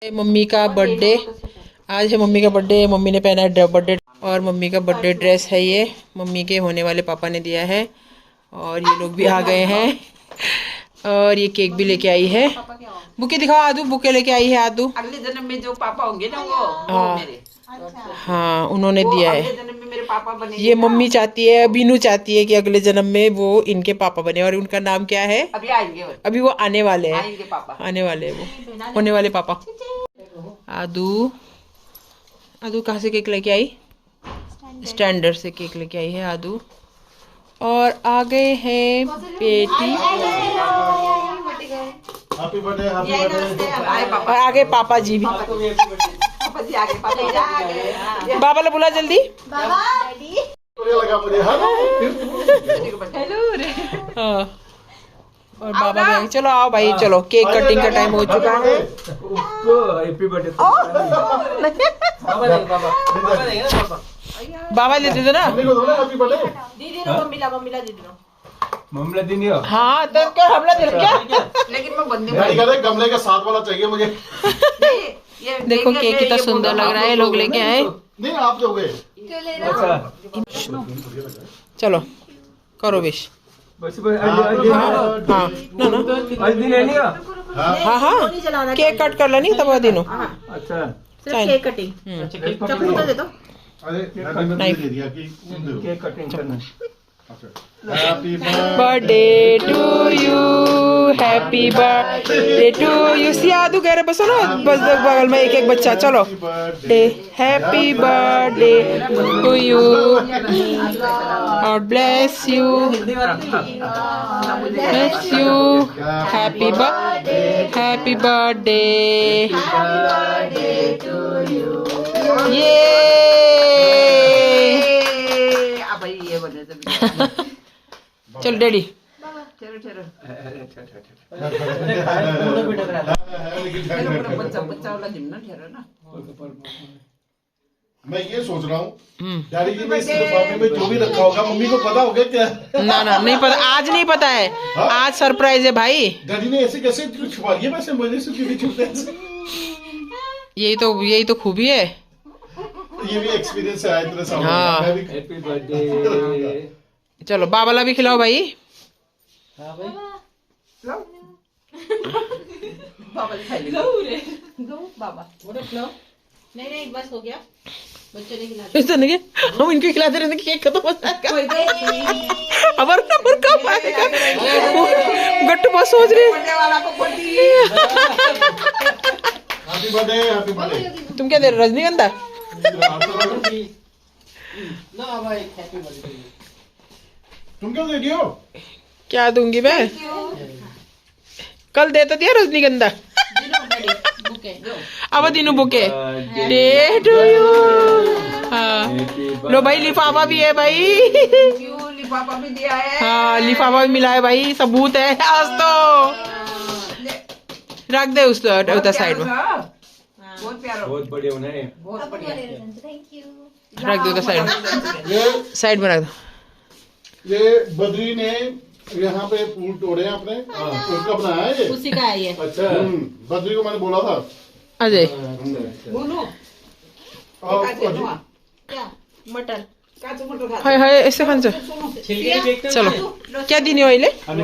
Mummy का birthday, आज है मम्मी का बर्थडे। मम्मी ने पहना है बर्थडे और मम्मी का बर्थडे ड्रेस है ये, मम्मी के होने वाले पापा ने दिया है। और ये लोग भी आ गए हैं और ये केक भी लेके आई है। बुके दिखाओ आदू, बुके लेके आई है आदू। अगले जन्म में जो पापा होंगे ना वो हाँ मेरे हाँ उन्होंने दिया अगले है। जन्म में मेरे पापा बनेंगे। ये मम्मी चाहती है, बीनू चाहती है कि अगले जन्म में वो इनके पापा बने। और उनका नाम क्या है? अभी आएंगे अभी वो आने वाले हैं, आएंगे पापा। आने वाले हैं वो, होने वाले पापा। आदू, आदू कहाँ से केक लेके आई? स्टैंडर्ड से केक लेके आई है आदू। और आ गए हैं बेटी हैप्पी बर्थडे आए पापा, और आ गए पापा जी भी। पापा जी आगे, पापा जी आगे। बाबा ने बुला जल्दी। लगा मुझे। हेलो रे। हाँ और बाबा भी आए। चलो आओ भाई, चलो केक कटिंग का टाइम हो चुका है। हैप्पी बर्थडे बाबा ले दे दो ना। मम्मी को दो ना हैप्पी बर्थडे। दीदी नो मम्मीला दीदी नो। ममला दिन यो हाँ तो क्या हमला दे क्या? लेकिन मैं बंदे डैडी कह रहे गमले के साथ वाला चाहिए मुझे। ये देखो केक कितना सुंदर लग रहा है, लोग लेके आए। नहीं आप दोगे। अच्छा चलो करो विश। बस आज हाँ ना ना दिन है नहीं हाँ हाँ केक कट कर ला नहीं तब दिनों। अच्छा केक कटिंग चप्पू तो दे दो। अरे मैंने दे दिया कि केक कटिंग करना। Happy birthday to you, happy birthday to you. सियादू कह रहे बसो ना, बस बगल में एक एक बच्चा। चलो डे happy birthday to you, God bless you, bless you, happy birthday ये। अब ये बने चलो डैडी। चलो चलो बर्थडे। बच्चा बच्चा वाला जिम ना ठहरो ना। मैं ये सोच रहा हूँ डैडी जी ने इस लिफाफे में जो भी रखा होगा मम्मी को पता होगा क्या? ना ना नहीं पता, आज नहीं पता है। हाँ? आज सरप्राइज है भाई। डैडी ने ऐसे कैसे छुपा लिया? वैसे मजे से क्यों नहीं छुपते ऐसे? यही तो खूबी है। ये भी एक्सपीरियंस है इतने सालों हाँ। में। मैं भी हैप्पी बर्थडे। चलो बाबाला भी खिलाओ भाई। बाबा दिखाई दो बाबा। नहीं बस हो गया, बच्चों ने खिला ऐसा नहीं है, हम इनको खिलाते रहते कि केक खत्म हो जाएगा। अब नंबर कब आएगा? गट्टू बहुत सोच रही है। बर्थडे वाला को पड़ी। Happy birthday happy birthday. तुम क्या दे रहे हो? रजनीगंधा? तुम क्या दे रही हो? क्या दूंगी मैं? कल दे तो दिया रजनीगंधा। अब दिनू बुके डे टू यू। हाँ लो भाई, लिफाफा भी है भाई। क्यों लिफाफा भी दिया है? हाँ लिफाफा भी मिला है भाई, सबूत है आज तो। रख दे उस उधर साइड में, बहुत प्यारा, बहुत बढ़िया बनाए। बहुत बढ़िया। Thank you. रख दो उधर साइड में, ये साइड में रख दो। ये बद्री ने यहाँ पे फूल तोड़े हैं अपने, उनका बनाया है ये। उसी का है ये। अच्छा बद्री को मैंने बोला था। अजय बोलो और क्या मटर काचू मटर खा। हाय हाय ऐसे खान से। चलो क्या दिन है ले? अरे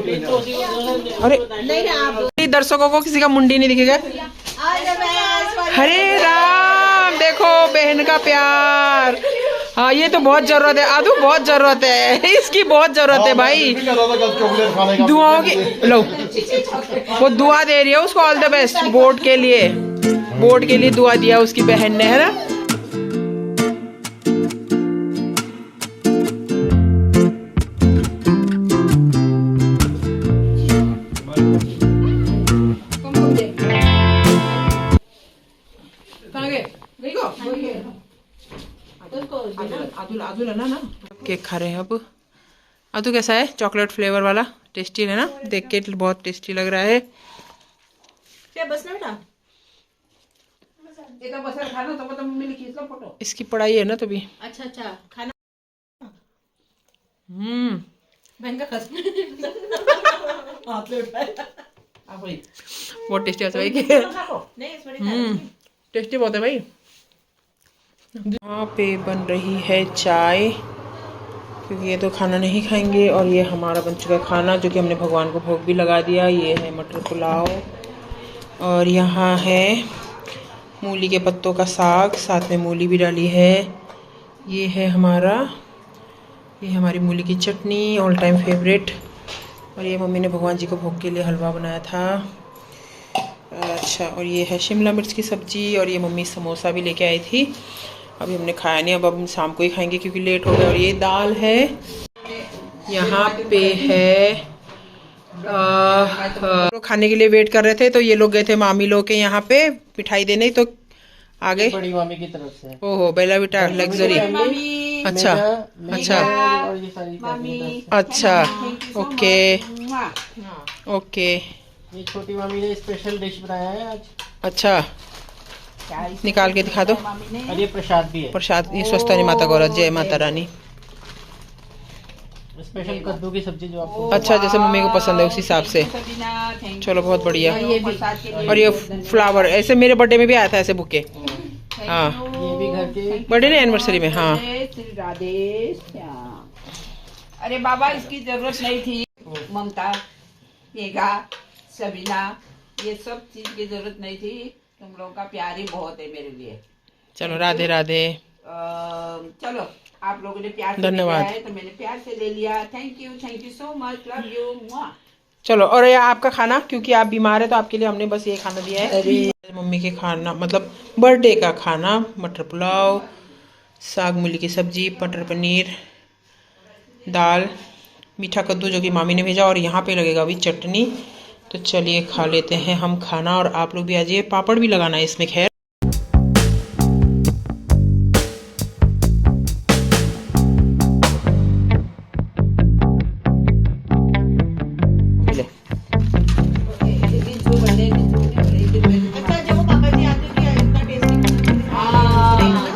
नहीं आप दर्शकों को किसी का मुंडी नहीं दिखेगा। हरे राम, देखो बहन का प्यार। हाँ ये तो बहुत जरूरत है आदू, बहुत जरूरत है इसकी, बहुत जरूरत है भाई। चॉकलेट खाने का दुआओं की लो, वो दुआ दे रही है उसको, ऑल द बेस्ट बोर्ड के लिए। बोर्ड के लिए दुआ दिया उसकी बहन ने, है ना। ना केक खा रहे हैं अब। अदू कैसा है? चॉकलेट फ्लेवर वाला टेस्टी है ना? देख के बहुत टेस्टी लग रहा है। क्या बस ना बेटा, एक बसर खाना तो पता मम्मी ने खींच लो फोटो। इसकी पढ़ाई है ना तभी। अच्छा खाना हम्म बहन का खस हाथ ले उठाया। बहुत टेस्टी है भाई। नहीं इसमें टेस्टी बहुत है भाई। यहाँ पे बन रही है चाय, क्योंकि ये तो खाना नहीं खाएंगे। और ये हमारा बन चुका है खाना, जो कि हमने भगवान को भोग भी लगा दिया। ये है मटर पुलाव, और यहाँ है मूली के पत्तों का साग, साथ में मूली भी डाली है। ये है हमारी मूली की चटनी, ऑल टाइम फेवरेट। और ये मम्मी ने भगवान जी को भोग के लिए हलवा बनाया था। अच्छा, और ये है शिमला मिर्च की सब्ज़ी, और ये मम्मी समोसा भी लेके आई थी। अभी हमने खाया नहीं, अब हम शाम को ही खाएंगे क्योंकि लेट हो गया। और ये दाल है, यहाँ पे है लोग खाने के लिए वेट कर रहे थे, तो ये लोग गए थे मामी लोग के यहाँ पे मिठाई देने, तो आ गए बड़ी मामी की तरफ से। ओहो, बेला बेटा लग्जरी। अच्छा अच्छा और ये सारी फैमिली अच्छा, ओके ओके। ये छोटी मामी ने स्पेशल डिश बनाया है आज। अच्छा, निकाल के दिखा दो। और ये प्रसाद भी है, प्रसाद, ये स्वस्तानी माता गौरव, जय माता रानी। स्पेशल कद्दू की सब्जी जो आपको अच्छा, जैसे मम्मी को पसंद है उस हिसाब से। चलो, बहुत बढ़िया। और ये फ्लावर ऐसे मेरे बर्थडे में भी आया था, ऐसे बुके। हाँ, ये भी घर के बर्थडे नहीं, एनिवर्सरी में। हाँ, अरे बाबा, इसकी जरूरत नहीं थी। ममता, मेघा, सबीना, ये सब चीज की जरूरत नहीं थी। तुम लोगों का प्यार ही बहुत है मेरे लिए। चलो, राधे राधे। चलो, आप लोगों ने प्यार से धन्यवाद। लिया है तो मैंने प्यार से ले लिया। Thank you so much, love you. चलो, और ये आपका खाना, क्योंकि आप बीमार है तो आपके लिए हमने बस ये खाना दिया है। मम्मी के खाना मतलब बर्थडे का खाना, मटर पुलाव, साग मूली की सब्जी, मटर पनीर, दाल, मीठा कद्दू जो कि मामी ने भेजा, और यहाँ पे लगेगा अभी चटनी। तो चलिए खा लेते हैं हम खाना, और आप लोग भी आ जाइए। पापड़ भी लगाना है इसमें, खैर।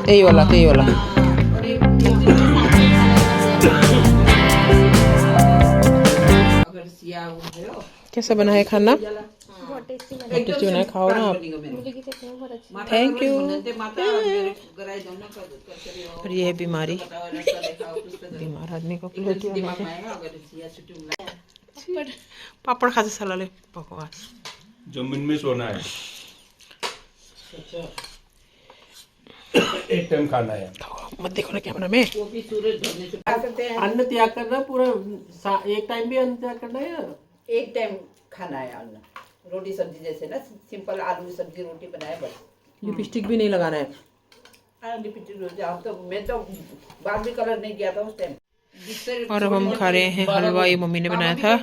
यही वाला, तो यही वाला। कैसा बना है खाना? बहुत टेस्टी बना है, खाओ ना आप। Thank you. और ये है बीमारी, बीमार आदमी को पापड़ खाते सला ले बकवास। जमीन में सोना है, एक टाइम खाना है। मत देखो ना कैमरा में। अन्न त्याग करना पूरा, एक टाइम भी अन्न त्याग करना है। एक टाइम खाना है अन्न, रोटी सब्जी जैसे ना, सिंपल आलू सब्जी रोटी बनाए बस। लिपस्टिक भी नहीं लगाना है। तो मैं तो बाल भी कलर नहीं किया था उस टाइम। और अब हम खा रहे हैं हलवा, ये मम्मी ने बनाया था।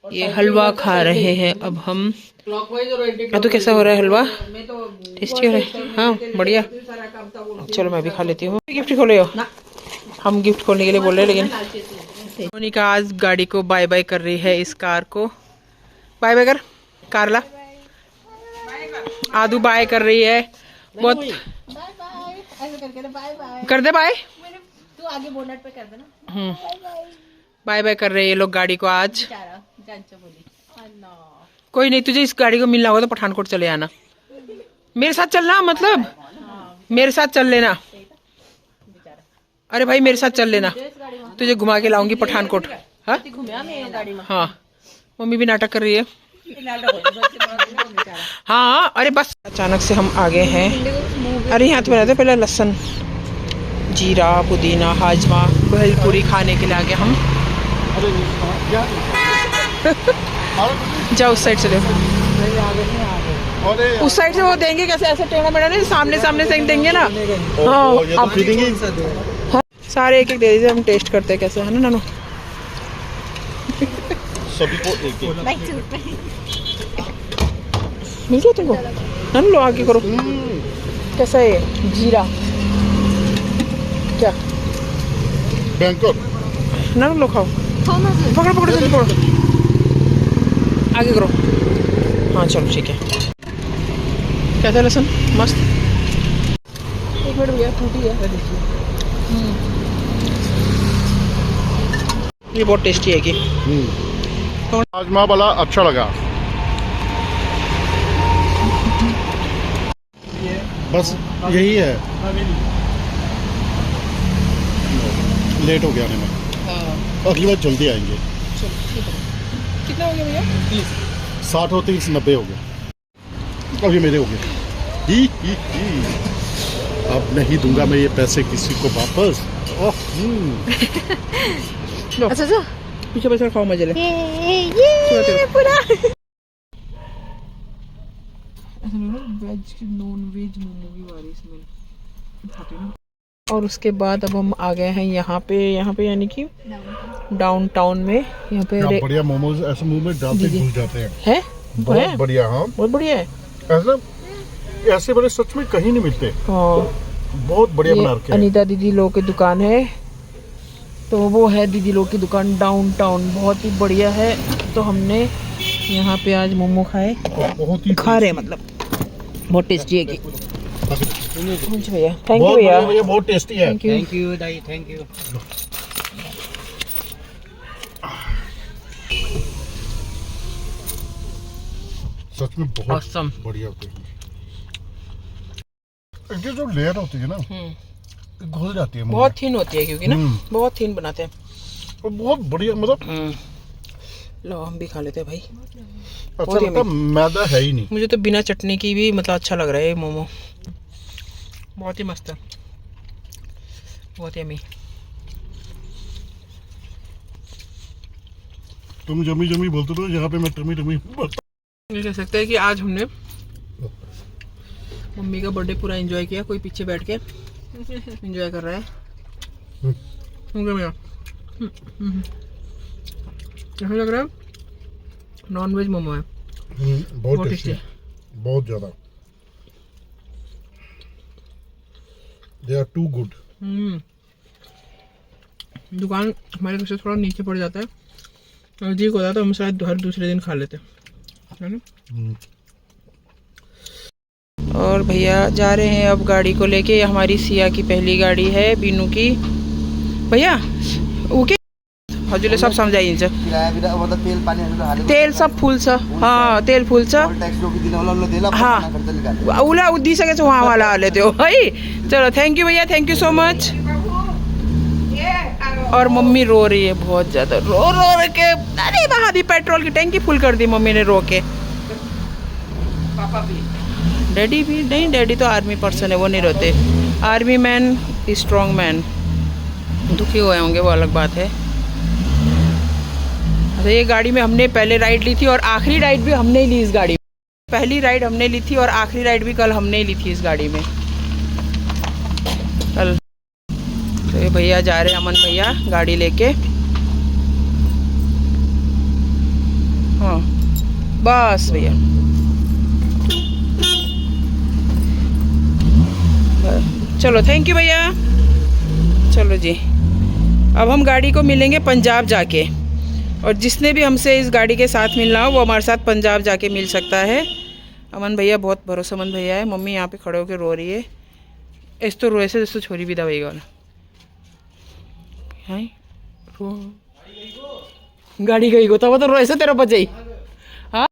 ये हलवा खा रहे हैं अब हम। तो कैसा हो रहा है हलवा? टेस्टी हो रहा है? हाँ, बढ़िया। चलो, मैं भी खा लेती हूँ। गिफ्ट खोले हो? हम गिफ्ट खोलने के लिए बोल रहे हैं, लेकिन मोनिका आज गाड़ी को बाय बाय कर रही है। इस कार को बाय बाय कर, कारला आदू बाय कर रही है। बहुत कर दे बाय, तू आगे बोनट पे कर देना। बाय बाय कर रहे हैं ये लोग गाड़ी को आज। बोली कोई नहीं, तुझे इस गाड़ी को मिलना होगा तो पठानकोट चले आना, मेरे साथ चलना, मतलब मेरे साथ चल लेना। अरे भाई, मेरे साथ चल लेना, तुझे घुमा के लाऊंगी पठानकोट। हाँ हाँ, मम्मी भी नाटक कर रही है। हाँ, अरे बस अचानक से हम आ गए हैं। अरे यहाँ तो बनाते पहले लहसुन, जीरा, पुदीना, हाजमा, भेलपूरी खाने के लिए आ गए हम। जाओ उस साइड से देखो, उस साइड से वो देंगे कैसे? ऐसे टेढ़ा मेढ़ा नहीं, सामने सामने से देंगे ना। हाँ, आप हाँ, सारे एक एक दे दीजिए, हम टेस्ट करते हैं कैसे है ना नानू। सभी को एक एक मिल गया तुमको नानू? लो आगे करो। कैसा है जीरा? क्या बैंकॉक नानू? लो खाओ, पकड़ो पकड़ो, जल्दी पकड़ो, आगे करो। हाँ चलो ठीक है। कैसा लहसुन? मस्त। एक मिनट भैया, टूटी है, देखिए। ये बहुत टेस्टी है कि राजमा वाला अच्छा लगा। बस यही है, लेट हो गया आने में। हाँ अगली बार जल्दी आएंगे। चलो ठीक है। कितना हो गया भैया? 60 और 30 90 हो गया। अब ये मेरे हो गए। ही। अब नहीं दूंगा मैं ये पैसे किसी को वापस। अच्छा अच्छा पीछे पैसा खाओ मजे ले। वेज नॉन वेज मोमो की बारी इसमें। और उसके बाद अब हम आ गए हैं यहाँ पे यानी कि डाउनटाउन में। यहाँ पे बढ़िया मोमोज ऐसे मुंह में डालते घुल जाते हैं। है बहुत बढ़िया। हाँ बहुत बढ़िया है। ऐसे बड़े सच में कहीं नहीं मिलते। हाँ बहुत बढ़िया बना रखे हैं। अनीता दीदी लोग की दुकान है, तो वो है दीदी लोग की दुकान डाउनटाउन, बहुत ही बढ़िया है। तो हमने यहाँ पे आज मोमो खाए, बहुत ही खा रहे मतलब बहुत टेस्टी है कि भैया। थैंक यू भैया, बहुत टेस्टी है। थैंक यू दाई, थैंक यू। सच में बहुत Awesome. बढ़िया होते हैं। ये जो लेयर होती है ना, घुल जाती है मुंह बहुत थिन होती है क्योंकि ना बहुत थिन बनाते हैं। में। बहुत बढ़िया मतलब लो हम भी खा लेते हैं भाई। अच्छा लगता, मैदा है ही नहीं। मुझे तो बिना चटनी की भी मतलब अच्छा लग रहा है ये मोमो, बहुत ही मस्त है, बहुत ही यम्मी। तुम जमी जमी बोलते हो, यहाँ पे मैं टमी टमी बोलता। ये कह सकते हैं कि आज हमने मम्मी का बर्थडे पूरा एंजॉय किया। कोई पीछे बैठ के एंजॉय कर रहा है। कैसा लग रहा है? नॉन वेज मोमो है, बहुत टेस्टी है, बहुत ज्यादा। They are too good. दुकान हमारे घर से थोड़ा नीचे पड़ जाता है, नजदीक होता तो हम शायद हर दूसरे दिन खा लेते है ना। और भैया जा रहे हैं अब गाड़ी को लेके। हमारी सिया की पहली गाड़ी है, बीनू की। भैया ओके हजुरले सब सम्झाइन्छ। तेल सब फुल छ। हाँ तेल फुल छ। हाँ उसलाई दिइसकेको छ उहाँवालाहरूले त्यो है। चलो थैंक यू भैया, थैंक यू सो मच। और मम्मी रो रही है बहुत ज़्यादा, रो के अरे बहा दी, पेट्रोल की टैंकी फुल कर दी मम्मी ने रो के। पापा भी, डैडी भी नहीं, डैडी तो आर्मी पर्सन है, वो नहीं रोते। Army man strong man. दुखी हुए होंगे वो अलग बात है। अच्छा ये गाड़ी में हमने पहले राइड ली थी और आखिरी राइड भी हमने ही ली इस गाड़ी में। पहली राइड हमने ली थी और आखिरी राइड भी कल हमने ही ली थी इस गाड़ी में कल। तो ये भैया जा रहे हैं, अमन भैया गाड़ी लेके। हाँ बस भैया, चलो थैंक यू भैया। चलो जी, अब हम गाड़ी को मिलेंगे पंजाब जाके, और जिसने भी हमसे इस गाड़ी के साथ मिलना हो वो हमारे साथ पंजाब जाके मिल सकता है। अमन भैया बहुत भरोसेमंद भैया है। मम्मी यहाँ पे खड़े होकर रो रही है। इस तो रोए से जिस तो छोरी भी दवाई वाला है रो। गाड़ी गई को तब तो रोए से तेरा बचाई।